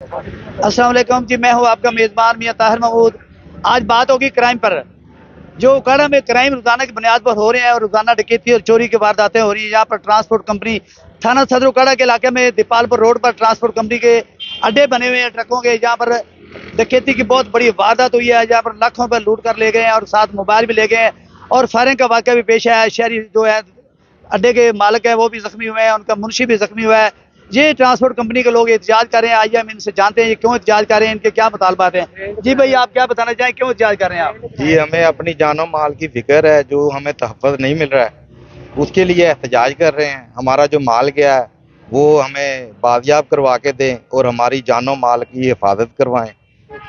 अस्सलाम वालेकुम जी, मैं हूँ आपका मेज़बान मियां ताहिर महमूद। आज बात होगी क्राइम पर। जो उकाड़ा में क्राइम रोजाना की बुनियाद पर हो रहे हैं और रोजाना डकैती और चोरी की वारदातें हो रही हैं। यहाँ पर ट्रांसपोर्ट कंपनी थाना सदर उकाड़ा के इलाके में दीपालपुर रोड पर ट्रांसपोर्ट कंपनी के अड्डे बने हुए हैं ट्रकों के। यहाँ पर डकैती की बहुत बड़ी वारदात हुई है, जहाँ पर लाखों पर लूट कर ले गए हैं और साथ मोबाइल भी ले गए हैं और फायरिंग का वाक़या भी पेश आया है। शहरी जो है अड्डे के मालिक है वो भी जख्मी हुए हैं, उनका मुंशी भी जख्मी हुआ है। ये ट्रांसपोर्ट कंपनी के लोग एहतजाज कर रहे हैं। आइए हम इनसे जानते हैं ये क्यों एहतजाज कर रहे हैं, इनके क्या मुतालबात हैं। जी भाई, आप क्या बताना चाहें, क्यों एहतजाज कर रहे हैं आप? जी, हमें अपनी जानो माल की फिक्र है, जो हमें तहफ़्फ़ुज़ नहीं मिल रहा है, उसके लिए एहतजाज कर रहे हैं। हमारा जो माल गया है वो हमें बाजियाब करवा के दें और हमारी जानो माल की हिफाजत करवाएं।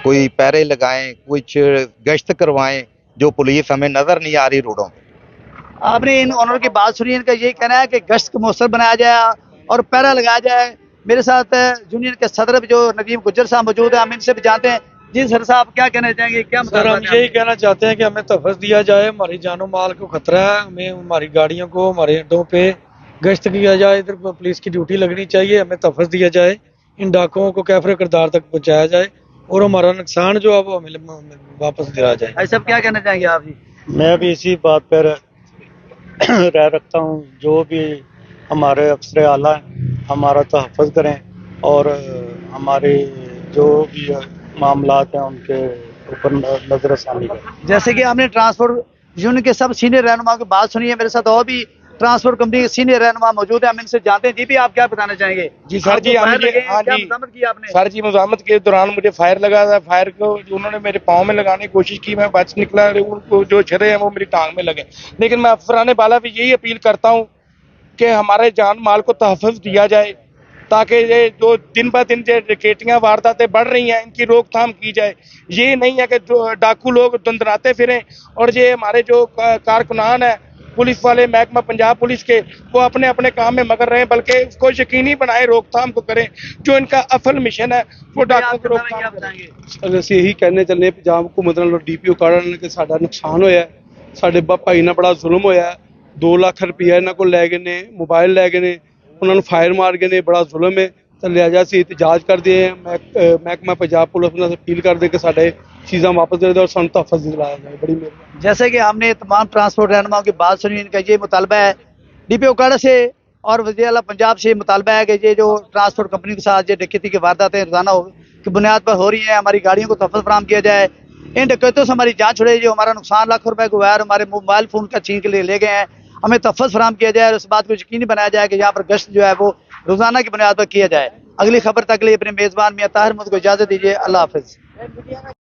कोई पहरे लगाएं, कुछ गश्त करवाएं, जो पुलिस हमें नज़र नहीं आ रही रोडों पे। आपने इन ऑनर की बात सुनी, इनका ये कहना है कि गश्त को मौसर बनाया जाए और पहरा लगाया जाए। मेरे साथ यूनियन के सदर जो नदीम गुज्जर साहब मौजूद हैं, हम इनसे भी जानते हैं। जी सर साहब, क्या कहना चाहेंगे, क्या सर, हम यही कहना चाहते हैं कि हमें तहफ़्फ़ुज़ दिया जाए। हमारी जानो माल को खतरा है, हमें हमारी गाड़ियों को हमारे अड्डों पे गश्त किया जाए, इधर पुलिस की ड्यूटी लगनी चाहिए, हमें तहफ़्फ़ुज़ दिया जाए, इन डाकुओं को कैफरे किरदार तक पहुँचाया जाए और हमारा नुकसान जो है वो हमें वापस दिया जाए। भाई साहब, क्या कहना चाहेंगे आप? जी मैं भी इसी बात पर रह रखता हूँ, जो भी हमारे अफसर आला हैं हमारा तहफ़्फ़ुज़ करें और हमारे जो भी मामलात हैं उनके ऊपर नज़रसानी करें। जैसे कि आपने ट्रांसपोर्ट यूनियन के सब सीनियर रहनुमा की बात सुनी है, मेरे साथ और भी ट्रांसपोर्ट कंपनी के सीनियर रहनुमा मौजूद है, हम इनसे जानते हैं। जी भी, आप क्या बताना चाहेंगे? जी सर जी, आपको हम फायर लगे हैं, हाँ क्या जी मज़ामत की आपने? सर जी, मज़ामत के दौरान मुझे फायर लगा था। फायर को उन्होंने मेरे पाँव में लगाने की कोशिश की, मैं बच निकला, उनको जो छर्रे हैं वो मेरी टांग में लगे। लेकिन मैं अफसरान बाला भी यही अपील करता हूँ कि हमारे जान माल को तहफ़्फ़ुज़ दिया जाए, ताकि ये जो दिन ब दिन जो डकैतियाँ वारदातें बढ़ रही हैं इनकी रोकथाम की जाए। ये नहीं है कि जो डाकू लोग दंदनाते फिरें और ये हमारे जो कारकुनान है पुलिस वाले, महकमा पंजाब पुलिस के, वो अपने अपने काम में मगर रहे, बल्कि उसको यकीनी बनाए, रोकथाम को करें। जो इनका असल मिशन है वो डाकुओं को रोकथाम क्या करें। बताएंगे? ਅਸੀਂ ਇਹੀ ਕਹਿਣੇ ਚੱਲੇ ਪੰਜਾਬ ਹਕੂਮਤ ਨਾਲ ਡੀਪੀਓ ਕਾੜਾ ਨਾਲ ਕਿ ਸਾਡਾ ਨੁਕਸਾਨ ਹੋਇਆ ਹੈ, ਸਾਡੇ ਭਾਈ ਨਾਲ ਬੜਾ ਜ਼ੁਲਮ ਹੋਇਆ ਹੈ। 2 ਲੱਖ ਰੁਪਇਆ ਇਹਨਾਂ ਕੋਲ ਲੈ ਗਏ ਨੇ, ਮੋਬਾਈਲ ਲੈ ਗਏ ਨੇ, ਉਹਨਾਂ ਨੂੰ ਫਾਇਰ ਮਾਰ ਗਏ ਨੇ, ਬੜਾ ਜ਼ੁਲਮ ਹੈ। ਤਾਂ ਲਿਹਾਜ਼ਾ ਅਸੀਂ ਇਤਜਾਜ ਕਰਦੇ ਹਾਂ, ਮਹਿਕਮਾ ਪੰਜਾਬ ਪੁਲਿਸ ਨਾਲ ਅਪੀਲ ਕਰਦੇ ਕਿ ਸਾਡੇ चीज़ें वापस दे दो और सन तहफ़्फ़ुज़ दिलाया जाए। बड़ी मेहरबानी। जैसे कि हमने तमाम ट्रांसपोर्ट रहनुमाओं की बात सुनी, इनका ये मुतालबा है डीपीओ काड़ा से और वज़ीर आला पंजाब से मुतालबा है कि ये जो ट्रांसपोर्ट कंपनी के साथ ये डकैती की वारदातें रोजाना की बुनियाद पर हो रही हैं, हमारी गाड़ियों को तहफ़्फ़ुज़ फराहम किया जाए। इन डकैतों से हमारी जान छुड़े, जो हमारा नुकसान लाखों रुपए को हुआ है, हमारे मोबाइल फ़ोन का छीन के लिए ले गए हैं, हमें तहफ़्फ़ुज़ फराहम किया जाए और इस बात को यकीनी बनाया जाए कि यहाँ पर गश्त जो है वो रोजाना की बुनियाद पर किया जाए। अगली खबर तक के लिए अपने मेज़बान मियां ताहिर महमूद को इजाज़त दीजिए। अल्लाह हाफ़िज़।